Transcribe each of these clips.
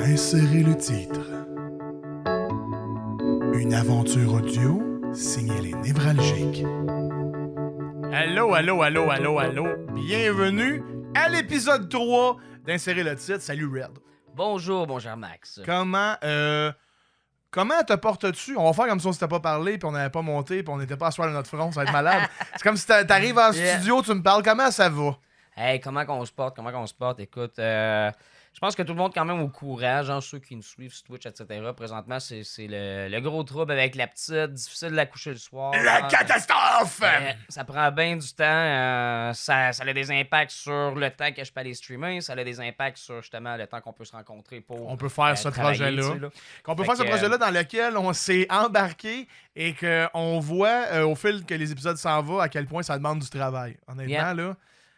Insérez le titre. Une aventure audio signée Les Névralgiques. Allô. Bienvenue à l'épisode 3 d'Insérer le titre. Salut Red. Bonjour, mon cher Max. Comment te portes-tu? On va faire comme si on s'était pas parlé, puis on n'avait pas monté, puis on n'était pas à soir de notre front, ça va être malade. C'est comme si t'arrives en studio, tu me parles, comment ça va? Hey, comment qu'on se porte? Écoute, je pense que tout le monde est quand même au courant, genre ceux qui nous suivent sur Twitch, etc. Présentement, c'est le gros trouble avec la petite, difficile de la coucher le soir. La catastrophe! Ça prend bien du temps, ça a des impacts sur le temps que je peux aller streamer, ça a des impacts sur justement le temps qu'on peut se rencontrer pour on peut faire ce projet-là. Qu'on peut faire ce projet-là dans lequel on s'est embarqué et qu'on voit au fil que les épisodes s'en vont à quel point ça demande du travail. Honnêtement, là.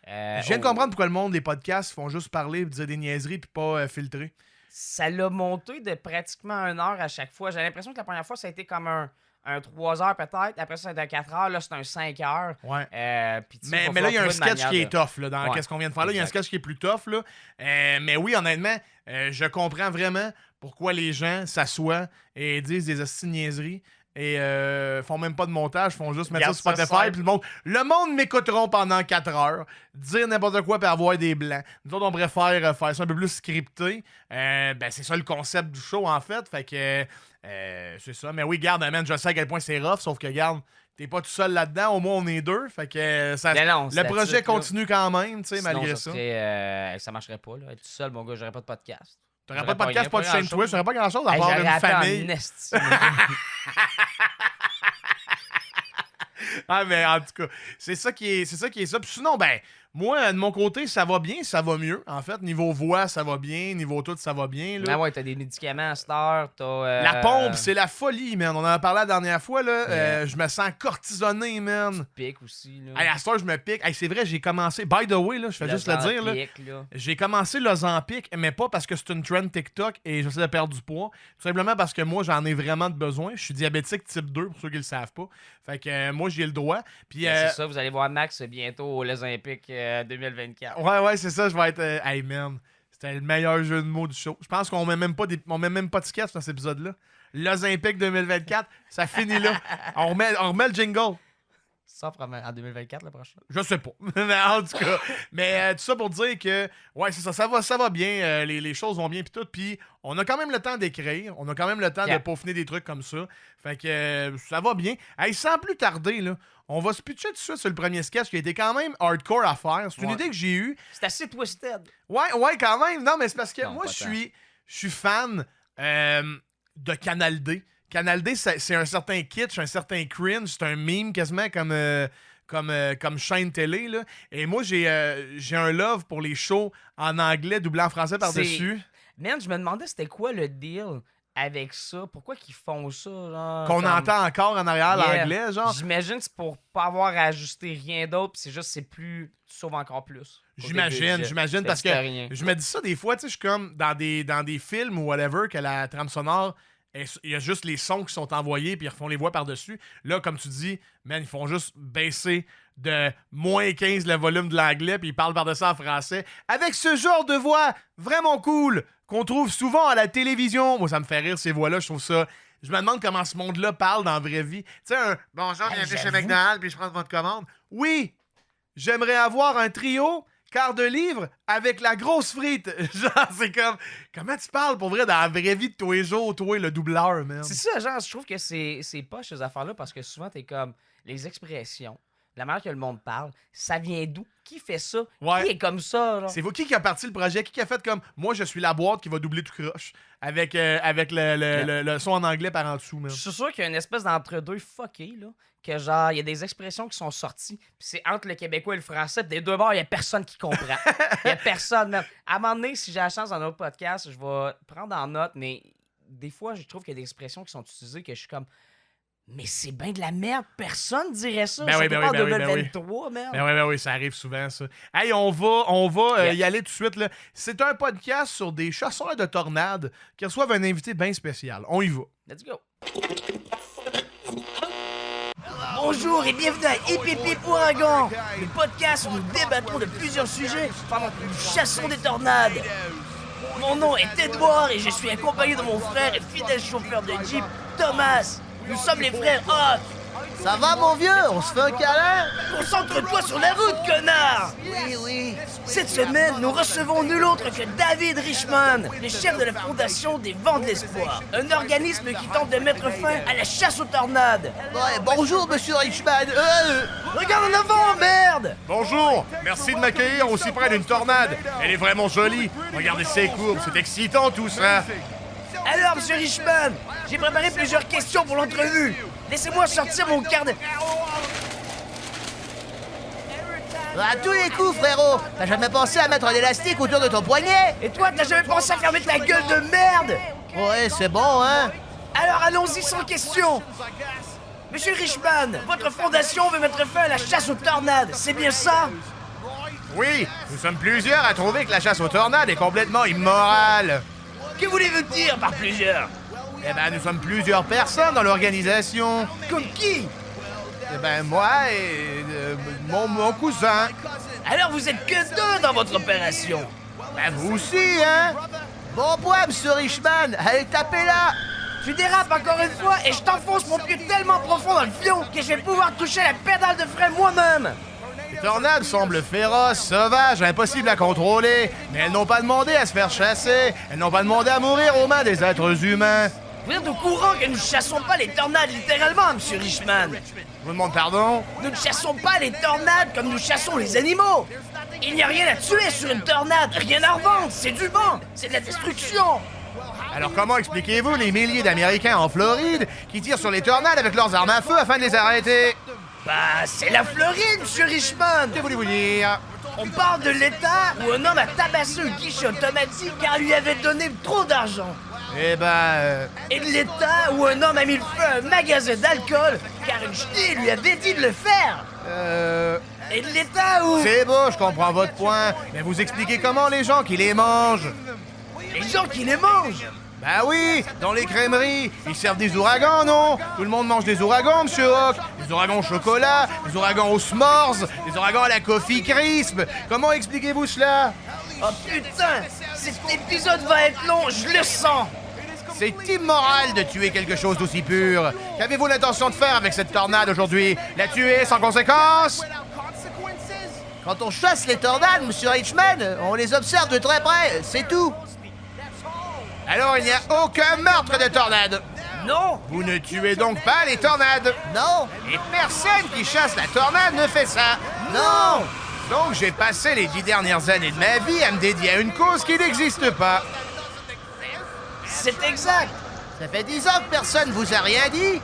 Je viens de comprendre pourquoi le monde des podcasts font juste parler, dire des niaiseries puis pas filtrer. Ça l'a monté de pratiquement 1 heure à chaque fois. J'ai l'impression que la première fois, ça a été comme un 3 heures peut-être. Après ça, c'était un 4 heures. Là, c'est un 5 heures. Ouais. Mais là, il y a un sketch qui est tough là, dans ce qu'on vient de faire là. Il y a un sketch qui est plus tough. Là. Mais oui, honnêtement, je comprends vraiment pourquoi les gens s'assoient et disent des hosties de niaiseries. Et font même pas de montage, font juste mettre ça sur Spotify. Puis le monde m'écouteront pendant 4 heures, dire n'importe quoi puis avoir des blancs. Nous autres, on préfère faire ça un peu plus scripté. C'est ça le concept du show, en fait. Fait que c'est ça. Mais oui, garde, man, je sais à quel point c'est rough, sauf que, garde, t'es pas tout seul là-dedans. Au moins, on est 2. Fait que le projet continue quand même, tu sais, malgré ça. Ça marcherait pas, là. Être tout seul, mon gars, j'aurais pas de podcast. T'aurais pas de podcast, pas de chaîne Twitch, t'aurais pas grand-chose à part une famille. Ah, mais en tout cas, c'est ça qui est ça. Puis sinon, moi, de mon côté, ça va bien, ça va mieux. En fait, niveau voix, ça va bien. Niveau tout, ça va bien. Là. Ah ouais, t'as des médicaments à cette heure. La pompe, c'est la folie, man. On en a parlé la dernière fois, là. Je me sens cortisonné, man. Tu te piques aussi, là. À cette heure, je me pique. C'est vrai, j'ai commencé... By the way, là, je fais juste le dire, là. J'ai commencé l'Ozempic, mais pas parce que c'est une trend TikTok et j'essaie de perdre du poids. Tout simplement parce que moi, j'en ai vraiment de besoin. Je suis diabétique type 2, pour ceux qui le savent pas. Fait que moi, j'ai le droit. Puis, c'est ça, vous allez voir Max bientôt aux Olympiques 2024. Ouais, c'est ça, je vais être... Hey, man, c'était le meilleur jeu de mots du show. Je pense qu'on met même pas de sketch dans cet épisode-là. L'Olympique 2024, ça finit là. On remet le jingle. Ça en 2024, le prochain? Je sais pas. Mais en tout cas, tout ça pour dire que, ouais, c'est ça, ça va bien, les choses vont bien, puis tout. Puis on a quand même le temps d'écrire, on a quand même le temps de peaufiner des trucs comme ça. Fait que ça va bien. Hey, sans plus tarder, là, on va se pitcher tout de suite sur le premier sketch qui a été quand même hardcore à faire. C'est une idée que j'ai eue. C'est assez twisted. Ouais, quand même. Non, mais c'est parce que moi, je suis fan de Canal D. Canal D, c'est un certain kitsch, un certain cringe, c'est un meme quasiment comme chaîne télé. Là. Et moi, j'ai un love pour les shows en anglais, doublé en français par-dessus. Man, je me demandais c'était quoi le deal avec ça. Pourquoi qu'ils font ça? Genre, qu'on entend encore en arrière l'anglais, genre. J'imagine que c'est pour pas avoir à ajuster rien d'autre, puis c'est juste c'est plus... Tu sauves encore plus. J'imagine, parce que je me dis ça des fois, tu sais, je suis comme dans des films ou whatever, que la trame sonore... Il y a juste les sons qui sont envoyés puis ils refont les voix par-dessus. Là, comme tu dis, man, ils font juste baisser de moins 15 le volume de l'anglais puis ils parlent par-dessus en français. Avec ce genre de voix vraiment cool qu'on trouve souvent à la télévision. Moi, ça me fait rire ces voix-là. Je trouve ça... Je me demande comment ce monde-là parle dans la vraie vie. Tu sais, bonjour, bienvenue chez McDonald's puis je prends votre commande. Oui, j'aimerais avoir un trio... quart de livre avec la grosse frite. Genre, c'est comme... Comment tu parles, pour vrai, dans la vraie vie de tous les jours, toi, le doubleur, man? C'est ça, genre, je trouve que c'est pas ces affaires-là, parce que souvent, t'es comme... Les expressions, la manière que le monde parle, ça vient d'où? Qui fait ça? Ouais. Qui est comme ça, genre? C'est vous qui a parti le projet? Qui a fait comme... Moi, je suis la boîte qui va doubler tout croche. Avec le son en anglais par en dessous, man. Je suis sûr qu'il y a une espèce d'entre-deux fucké, là. Que genre, il y a des expressions qui sont sorties, puis c'est entre le québécois et le français, puis des deux bords, il y a personne qui comprend. Il y a personne, même. À un moment donné, si j'ai la chance dans notre podcast, je vais prendre en note, mais des fois, je trouve qu'il y a des expressions qui sont utilisées que je suis comme... Mais c'est bien de la merde, personne dirait ça. Ben oui, en 2023, merde. Ben oui, ça arrive souvent, ça. Hey, on va y aller tout de suite, là. C'est un podcast sur des chasseurs de tornades qui reçoivent un invité bien spécial. On y va. Let's go. Bonjour et bienvenue à Hip Hip Hip Ouragan, le podcast où nous débattons de plusieurs sujets pendant que nous chassons des tornades. Mon nom est Edward et je suis accompagné de mon frère et fidèle chauffeur de Jeep, Thomas. Nous sommes les frères Hawk. Ça va, mon vieux? On se fait un câlin? Concentre-toi sur la route, connard! Oui. Cette semaine, nous recevons nul autre que David Richman, le chef de la fondation des Vents de l'Espoir, un organisme qui tente de mettre fin à la chasse aux tornades. Ouais, bonjour, monsieur Richman. Regarde en avant, merde! Bonjour, merci de m'accueillir aussi près d'une tornade. Elle est vraiment jolie. Regardez ses courbes, c'est excitant tout ça. Alors, monsieur Richman, j'ai préparé plusieurs questions pour l'entrevue. Laissez-moi sortir mon carnet. À tous les coups, frérot. T'as jamais pensé à mettre un élastique autour de ton poignet? Et toi, t'as jamais pensé à fermer ta gueule de merde? Ouais, c'est bon, hein? Alors allons-y sans question. Monsieur Richman, votre fondation veut mettre fin à la chasse aux tornades, c'est bien ça? Oui, nous sommes plusieurs à trouver que la chasse aux tornades est complètement immorale. Que voulez-vous dire par plusieurs? Eh ben, nous sommes plusieurs personnes dans l'organisation. Comme qui? Eh ben, moi et mon cousin. Alors vous êtes que deux dans votre opération. Ben, vous aussi, hein? Bon point, monsieur Richman. Allez, tapez là. Tu dérapes encore une fois et je t'enfonce mon pied tellement profond dans le fion que je vais pouvoir toucher la pédale de frein moi-même. Les tornades semblent féroces, sauvages, impossibles à contrôler. Mais elles n'ont pas demandé à se faire chasser. Elles n'ont pas demandé à mourir aux mains des êtres humains. Vous êtes au courant que nous ne chassons pas les tornades littéralement, monsieur Richman? Je vous demande pardon? Nous ne chassons pas les tornades comme nous chassons les animaux. Il n'y a rien à tuer sur une tornade, rien à revendre, c'est du vent, c'est de la destruction. Alors comment expliquez-vous les milliers d'Américains en Floride qui tirent sur les tornades avec leurs armes à feu afin de les arrêter? Bah, c'est la Floride, monsieur Richman. Que voulez-vous dire? On parle de l'État où un homme a tabassé un guichet automatique car il lui avait donné trop d'argent. Eh ben... Et de l'État où un homme a mis le feu à un magasin d'alcool car une ch'ti lui avait dit de le faire. Et de l'État où... C'est beau, je comprends votre point, mais vous expliquez comment les gens qui les mangent? Les gens qui les mangent. Ben oui, dans les crèmeries, ils servent des ouragans, non? Tout le monde mange des ouragans, monsieur Hawk. Des ouragans au chocolat, des ouragans aux s'mores, des ouragans à la coffee crisp. Comment expliquez-vous cela? Oh putain, cet épisode va être long, je le sens. C'est immoral de tuer quelque chose d'aussi pur. Qu'avez-vous l'intention de faire avec cette tornade aujourd'hui? La tuer sans conséquence? Quand on chasse les tornades, monsieur Richman, on les observe de très près, c'est tout. Alors il n'y a aucun meurtre de tornade. Non. Vous ne tuez donc pas les tornades. Non. Et personne qui chasse la tornade ne fait ça. Non. Donc j'ai passé les 10 dernières années de ma vie à me dédier à une cause qui n'existe pas. C'est exact. Ça fait 10 ans que personne vous a rien dit.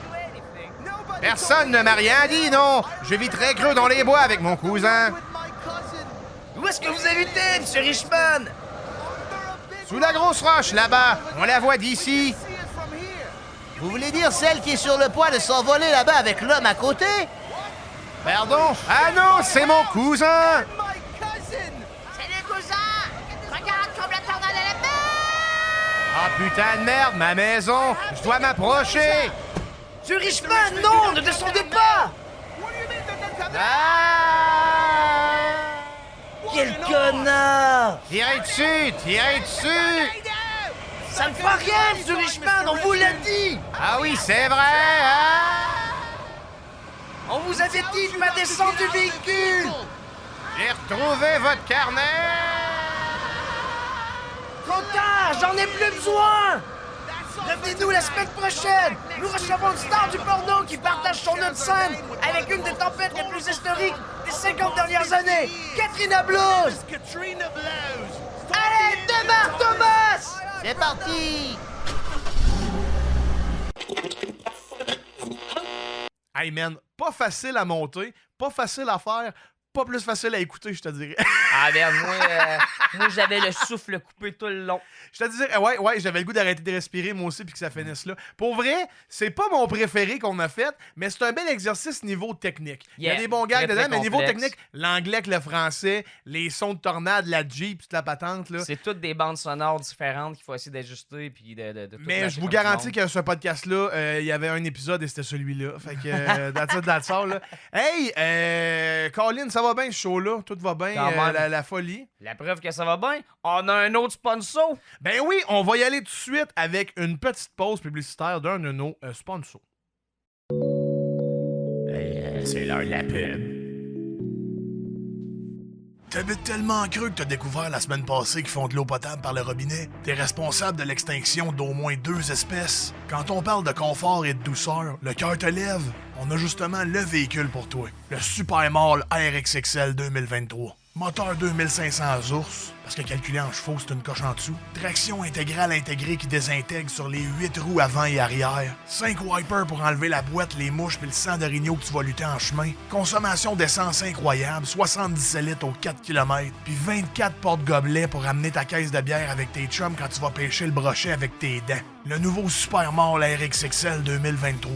Personne ne m'a rien dit, non. Je vis très creux dans les bois avec mon cousin. Où est-ce que vous habitez, monsieur Richman? Sous la grosse roche, là-bas. On la voit d'ici. Vous voulez dire celle qui est sur le point de s'envoler là-bas avec l'homme à côté? Pardon? Ah non, c'est mon cousin. Salut cousin! Regarde comme la tornade elle est belle! Ah putain de merde, ma maison. Je dois m'approcher. Monsieur Richman, non, ne descendez pas! Ah! Quel connard! Tirez dessus. Ça ne fera rien, monsieur Richman, on vous l'a dit! Ah oui, c'est vrai, hein? On vous avait dit de pas descendre du véhicule! J'ai retrouvé votre carnet. Trop tard, j'en ai plus besoin! Revenez-nous la semaine prochaine! Nous recevons une star du porno qui partage son nom de scène avec une des tempêtes les plus historiques des 50 dernières années, Katrina Blues! Allez, démarre Thomas! C'est parti. Hey man, pas facile à monter, pas facile à faire, pas plus facile à écouter, je te dirais. Ah ben moi j'avais le souffle coupé tout le long. Je te dirais, ouais, j'avais le goût d'arrêter de respirer moi aussi puis que ça finisse là. Pour vrai, c'est pas mon préféré qu'on a fait, mais c'est un bel exercice niveau technique. Il y a des bons gags dedans, mais niveau technique, l'anglais avec le français, les sons de tornade, la Jeep, toute la patente là. C'est toutes des bandes sonores différentes qu'il faut essayer d'ajuster puis de tout Mais je vous garantis que ce podcast-là, il y avait un épisode et c'était celui-là. Fait que, that's it, that's all, là. Hey, Colin, ça va bien ce show-là. Tout va bien, Quand même. la folie. La preuve que ça va bien, on a un autre sponsor. Ben oui, on va y aller tout de suite avec une petite pause publicitaire d'un de nos sponsors. C'est l'heure de la pub. T'habites tellement creux que t'as découvert la semaine passée qu'ils font de l'eau potable par le robinet? T'es responsable de l'extinction d'au moins 2 espèces? Quand on parle de confort et de douceur, le cœur te lève. On a justement le véhicule pour toi. Le Super Mall RXXL 2023. Moteur 2500 ours, parce que calculé en chevaux, c'est une coche en dessous. Traction intégrale intégrée qui désintègre sur les 8 roues avant et arrière. 5 wipers pour enlever la boîte, les mouches puis le sang d'orignal que tu vas lutter en chemin. Consommation d'essence incroyable, 77 litres aux 4 km. Puis 24 porte-gobelets pour amener ta caisse de bière avec tes chums quand tu vas pêcher le brochet avec tes dents. Le nouveau Super Mall RXXL 2023.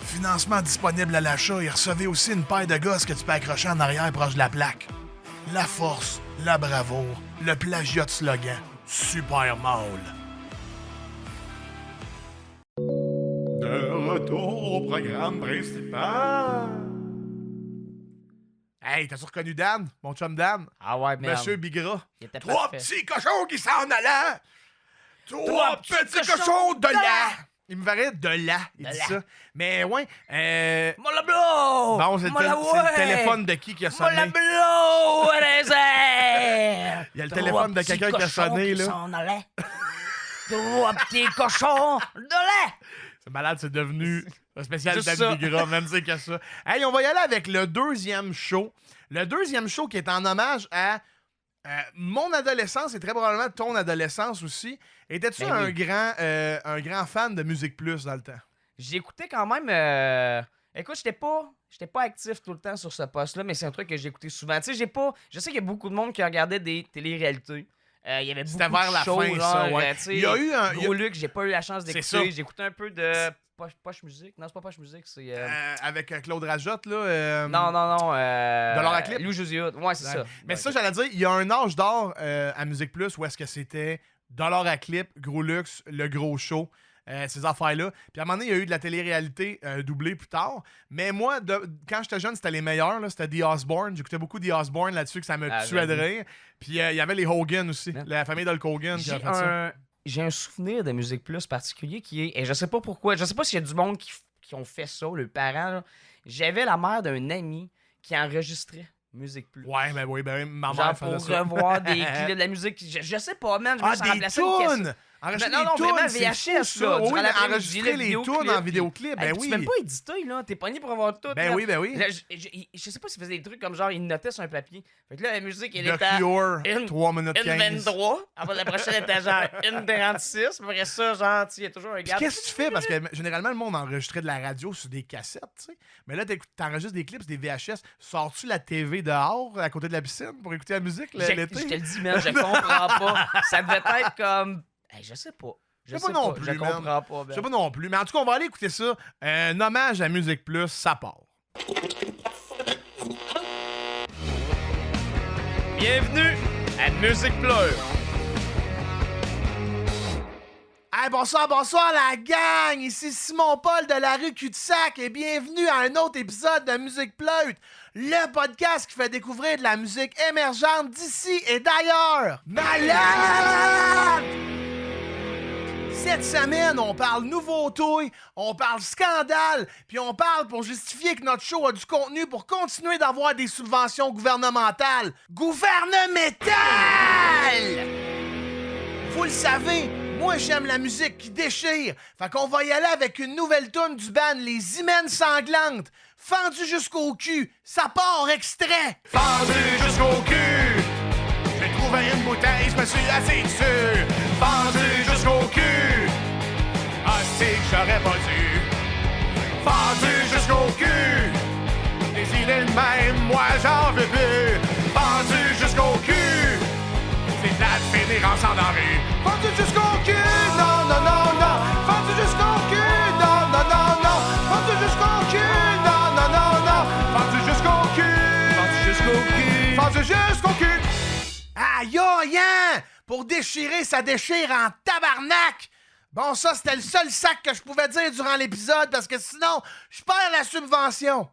Financement disponible à l'achat et recevez aussi une paire de gosses que tu peux accrocher en arrière proche de la plaque. La force, la bravoure, le plagiat de slogan. Super Mall. De retour au programme principal. Hey, t'as-tu reconnu Dan? Mon chum Dan? Ah ouais, merde. Monsieur Bigra. Il était 3 parfait. petits cochons qui s'en allaient! 3 petits cochons de là! Il me paraît de là, il De dit là. ça. Mais ouais, Mon la blow! bon, c'est Mon la le téléphone de qui a Mon sonné? la blow! Les airs! Il y a le téléphone de quelqu'un qui a sonné, là. S'en allait. 3 petits cochons de lait! C'est malade, c'est devenu un spécial Juste Dan ça. Bigra, même c'est que ça. Hey, on va y aller avec le deuxième show. Le deuxième show qui est en hommage à mon adolescence et très probablement ton adolescence aussi. Étais-tu Ben oui. un grand fan de Musique Plus dans le temps? J'écoutais quand même. Écoute, j'étais pas actif tout le temps sur ce poste-là, mais c'est un truc que j'écoutais souvent. Tu sais, je sais qu'il y a beaucoup de monde qui regardait des télé-réalités. Il y avait beaucoup C'était vers de la shows, fin, genre, ça, ouais. tu sais, Il y a eu un- Gros Luc, j'ai pas eu la chance C'est d'écouter. ça. J'écoutais un peu de Poche Musique. Non, c'est pas Poche Musique, c'est. Avec Claude Rajotte, là. Non. Dollar à clip? Lou Josiot. Ouais, c'est Ouais. ça. Mais Ouais, ça, j'allais dire, il y a un âge d'or à Musique Plus où est-ce que c'était Dollar à clip, Gros Luxe, Le Gros Show, ces affaires-là. Puis à un moment donné, il y a eu de la télé-réalité doublée plus tard. Mais moi, quand j'étais jeune, c'était les meilleurs. Là, c'était The Osbourne. J'écoutais beaucoup The Osbourne là-dessus, que ça me tuait de j'avoue. rire. Puis il y avait les Hogan aussi, Ouais. la famille d'Hulk Hogan qui a fait ça. J'ai un souvenir de Musique Plus particulier qui est. Et je sais pas pourquoi. Je sais pas s'il y a du monde qui ont fait ça, les parents. Là. J'avais la mère d'un ami qui enregistrait Musique Plus. Ouais, ben oui, ma Genre mère pour faisait ça. revoir des clips de la musique. Je sais pas, man. Je me Ah, suis des remplacé une cassette. tunes! Enregistrer Non, des tunes, vraiment c'est VHS, fou, ça. là. Oui, Durant l'après-midi, enregistrer le les vidéoclip, tunes en puis- vidéoclip, ben Hey, oui. Tu peux même pas éditer, là. T'es pogné pour avoir tout. Ben là. oui, ben oui. Là, je sais pas s'il faisait des trucs comme genre, il notait sur un papier. Fait que là, la musique, elle The était à Cure, une- 3 minutes 15. 1,23. Après, la prochaine était genre 1,36. Après ça, genre, il y a toujours un Puis gars. qu'est-ce que tu fais? Parce que généralement, le monde enregistrait de la radio sur des cassettes, tu sais. Mais là, t'enregistres des clips, des VHS. Sors-tu la TV dehors, à côté de la piscine, pour écouter la musique Je te l'été? le dis, man, je comprends pas. Ça devait être comme. Hey, je sais pas. Je sais pas non plus, Je man. comprends pas, Je sais man. pas non plus. Mais en tout cas, on va aller écouter ça. Un hommage à Musique Plus, ça part. Bienvenue à Musique Pleure. Hey, bonsoir la gang! Ici Simon-Paul de la rue Cul-de-Sac et bienvenue à un autre épisode de Musique Pleute, le podcast qui fait découvrir de la musique émergente d'ici et d'ailleurs. Malade! Cette semaine, on parle nouveau toy, on parle scandale, puis on parle pour justifier que notre show a du contenu pour continuer d'avoir des subventions gouvernementales. Gouvernementales! Vous le savez, moi j'aime la musique qui déchire. Fait qu'on va y aller avec une nouvelle tourne du band Les Hymens Sanglantes. Fendu jusqu'au cul, ça part extrait. Fendu jusqu'au cul, j'ai trouvé une bouteille, je me suis assis dessus. Fendu jusqu'au cul, ah c'est que j'aurais pas dû. Fendu jusqu'au cul, des idées de même, moi j'en veux plus. Fendu jusqu'au cul, c'est de la finir ensemble en rue. Fendu jusqu'au cul, non, non, non, non. Fendu jusqu'au cul, non, non, non, non. Fendu jusqu'au cul, non, non, non, non. Fendu jusqu'au cul. Fendu jusqu'au cul. Fendu jusqu'au cul. Aïe, aïe, hein? Pour déchirer, ça déchire en tabarnak. Bon, ça, c'était le seul sac que je pouvais dire durant l'épisode parce que sinon, je perds la subvention.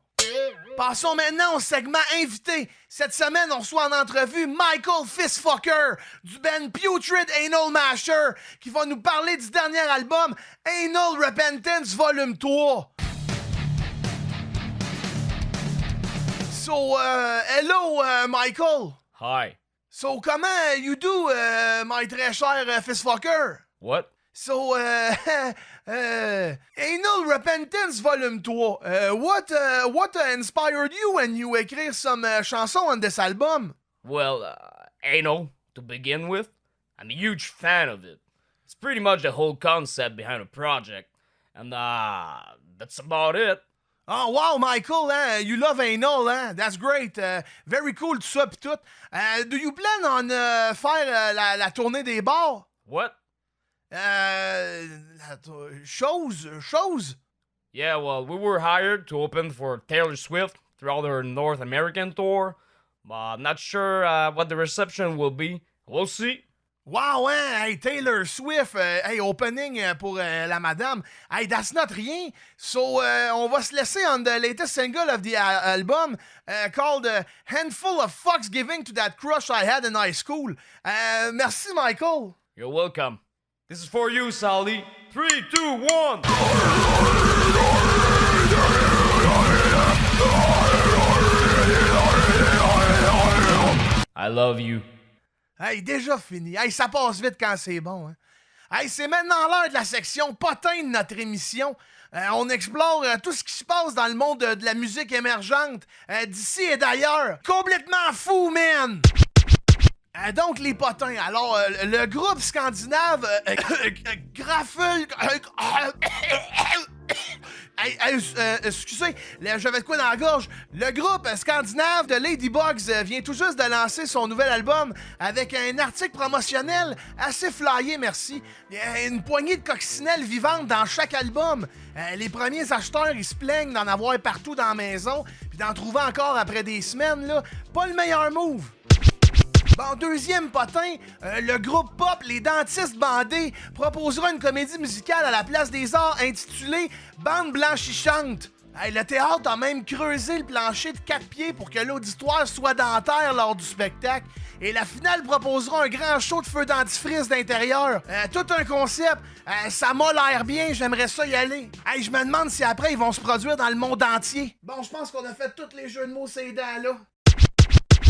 Passons maintenant au segment invité. Cette semaine, on reçoit en entrevue Michael Fistfucker du band Putrid Anal Masher qui va nous parler du dernier album Anal Repentance Volume 3. So, hello, Michael. Hi. So, comment you do, my très cher Fistfucker? What? So, Anal Repentance Volume 3. What inspired you when you écrire some chansons on this album? Well, anal, to begin with. I'm a huge fan of it. It's pretty much the whole concept behind the project. And, that's about it. Oh, wow, Michael, you love anal, That's great. Very cool, tout ça pis tout. Do you plan on faire la tournée des bars? What? Shows? Yeah, well, we were hired to open for Taylor Swift throughout her North American tour. I'm not sure what the reception will be. We'll see. Wow, Hey, Taylor Swift, opening pour la madame. Hey, that's not rien. So, on va se laisser on the latest single of the album called Handful of Fucks Giving to That Crush I Had in High School. Merci, Michael. You're welcome. This is for you, Sally. 3, 2, 1. I love you. Hey, déjà fini. Hey, ça passe vite quand c'est bon, Hey, c'est maintenant l'heure de la section potin de notre émission. On explore tout ce qui se passe dans le monde de la musique émergente, d'ici et d'ailleurs. Complètement fou, man! Donc, les potins. Alors, le groupe scandinave Graffel... excusez, j'avais de quoi dans la gorge. Le groupe scandinave de Ladybugs vient tout juste de lancer son nouvel album avec un article promotionnel assez flyé, merci. Il y a une poignée de coccinelles vivantes dans chaque album. Les premiers acheteurs, ils se plaignent d'en avoir partout dans la maison, puis d'en trouver encore après des semaines, là. Pas le meilleur move. Bon, deuxième potin, le groupe pop Les Dentistes Bandés proposera une comédie musicale à la Place des Arts intitulée Bande Blanchissante. Hey, le théâtre a même creusé le plancher de 4 pieds pour que l'auditoire soit dentaire lors du spectacle. Et la finale proposera un grand show de feu dentifrice d'intérieur. Tout un concept. Ça m'a l'air bien, j'aimerais ça y aller. Hey, je me demande si après ils vont se produire dans le monde entier. Bon, je pense qu'on a fait tous les jeux de mots ces dents là.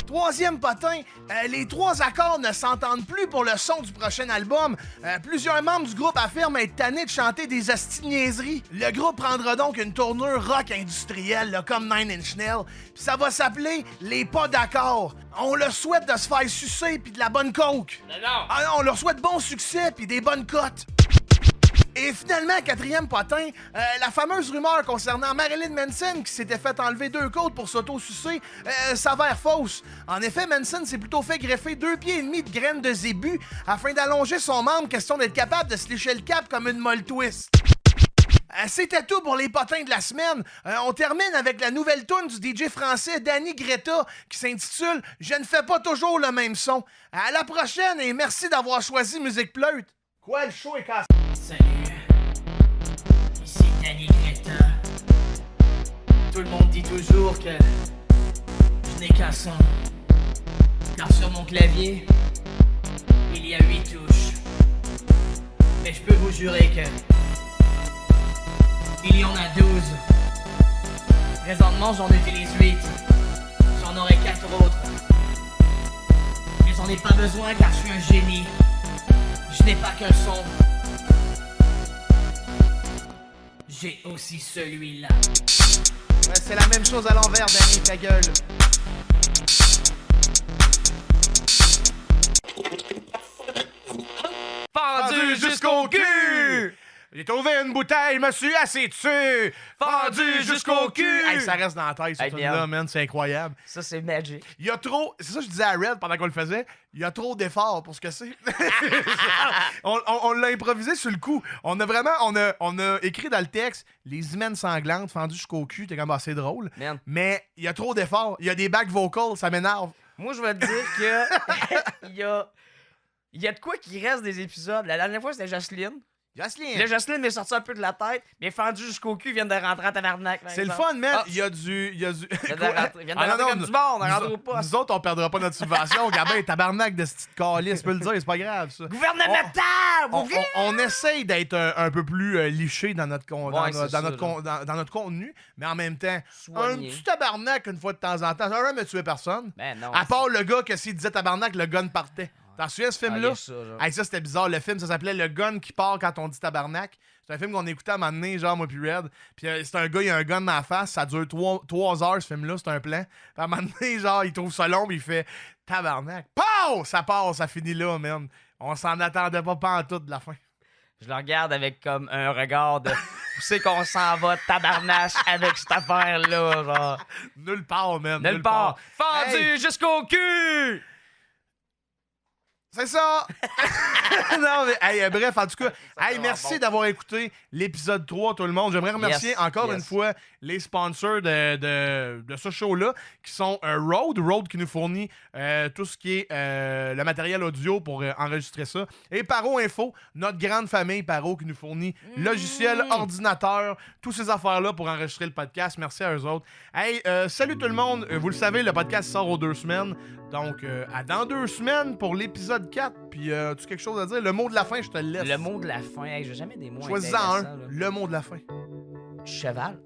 Troisième potin, les trois accords ne s'entendent plus pour le son du prochain album. Plusieurs membres du groupe affirment être tannés de chanter des hosties-niaiseries. Le groupe prendra donc une tournure rock industrielle, là, comme Nine Inch Nails. Puis ça va s'appeler Les Pas d'accord. On leur souhaite de se faire sucer puis de la bonne coke. Non. Ah non, on leur souhaite bon succès puis des bonnes cotes. Et finalement, quatrième potin, la fameuse rumeur concernant Marilyn Manson qui s'était fait enlever 2 côtes pour s'auto-sucer s'avère fausse. En effet, Manson s'est plutôt fait greffer 2,5 pieds de graines de zébu afin d'allonger son membre, question d'être capable de se lécher le cap comme une molle twist. C'était tout pour les potins de la semaine. On termine avec la nouvelle toune du DJ français Danny Greta qui s'intitule « Je ne fais pas toujours le même son ». À la prochaine et merci d'avoir choisi Musique Pleute. Quoi, le show est cassé? Salut, ici Danny Greta. Tout le monde dit toujours que je n'ai qu'un son, car sur mon clavier, il y a 8 touches. Mais je peux vous jurer que il y en a 12. Présentement, j'en utilise 8. J'en aurai 4 autres. Mais j'en ai pas besoin car je suis un génie. Je n'ai pas qu'un son. J'ai aussi celui-là. Ouais, c'est la même chose à l'envers, Danny, ta gueule. Fendu jusqu'au cul! J'ai trouvé une bouteille, me suis assis dessus! Fendu jusqu'au cul! Hey, ça reste dans la tête, ce truc-là, man, c'est incroyable. Ça, c'est magic. Il y a trop... C'est ça que je disais à Red pendant qu'on le faisait. Il y a trop d'efforts pour ce que c'est. on l'a improvisé sur le coup. On a vraiment... On a écrit dans le texte les hymens sanglantes, fendues jusqu'au cul. T'es quand même assez drôle. Man. Mais il y a trop d'efforts. Il y a des back vocals, ça m'énerve. Moi, je vais te dire que il y a de quoi qui reste des épisodes. La dernière fois, c'était Jocelyne Jocelyne! Là, Jocelyne m'est sorti un peu de la tête, mais fendu jusqu'au cul, vient de rentrer à tabarnak. C'est le fun, man. Ah. Il y a du. Il vient de Quoi? rentrer Ah, non, comme du monde, on rentre au nous, poste. nous autres, on perdra pas notre subvention. Gabin, tabarnak de cette petite calice, tu peux le dire, c'est pas grave, ça. Gouvernemental! On essaye d'être un peu plus liché dans notre, Ouais, c'est ça, dans notre contenu, mais en même temps, Soigné. un petit tabarnak une fois de temps en temps. Ça n'a jamais tué personne. Ben non. À part le gars que s'il disait tabarnak, le gun partait. T'en souviens ce film-là? Ah, ça, genre. Hey, ça, c'était bizarre. Le film, ça s'appelait Le gun qui part quand on dit tabarnak. C'est un film qu'on écoutait à un moment donné, genre, moi puis Red. Puis c'est un gars, il a un gun dans la face. Ça dure 3 heures, ce film-là. C'est un plan. Puis à un moment donné, genre, il trouve ça long, puis il fait tabarnak. Pow! Ça part, ça finit là, man. On s'en attendait pas pantoute de la fin. Je le regarde avec comme un regard de où c'est qu'on s'en va tabarnache avec cette affaire-là, genre. Nulle part, man. Nulle part. Fendu Hey. jusqu'au cul! C'est ça! Non, mais, hey, bref, en tout cas, Ça hey, va merci bon. d'avoir écouté l'épisode 3, tout le monde. J'aimerais remercier Yes, encore yes. une fois les sponsors de ce show-là, qui sont Rode qui nous fournit tout ce qui est le matériel audio pour enregistrer ça, et Paro Info, notre grande famille Paro, qui nous fournit logiciel, ordinateur, toutes ces affaires-là pour enregistrer le podcast. Merci à eux autres. Hey, salut tout le monde. Vous le savez, le podcast sort aux 2 semaines. Donc, à dans 2 semaines pour l'épisode 4. Puis, as-tu quelque chose à dire? Le mot de la fin, je te le laisse. Le mot de la fin. Hey, j'ai jamais des mots Choisis-en intéressants, un. là. Le mot de la fin. Cheval.